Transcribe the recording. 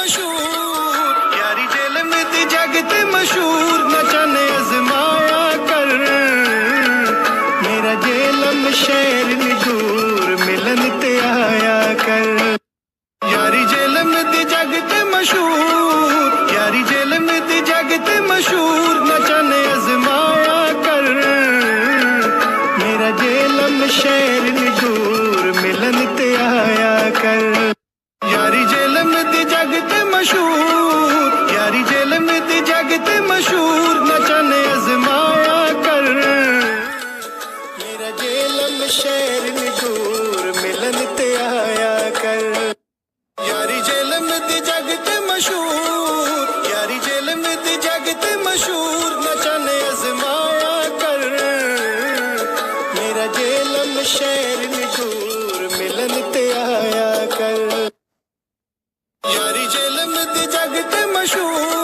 मशहूर यारी जेलम दी जग ते मशहूर नचन अजमाया कर मेरा जेलम शहर निगूर मिलन ते आया कर यारी जेलम दी जग ते मशहूर यारी जेलम दी जग ते मशहूर नचन अजमाया कर मेरा जेलम शहर निगूर मिलन ते आया कर यारी जेलम दी जग ते मशहूर यारी जेलम दी जग ते मशहूर नचन अजमाया कर मेरा जेलम शहर निगूर मिलन ते आया कर यारी जेलम दी जग ते मशहूर यारी जेलम दी जग ते मशहूर नचन अजमाया कर मेरा जेलम शहर निगूर मिलन ते आया कर यारी जेलम दी जग ते मशहूर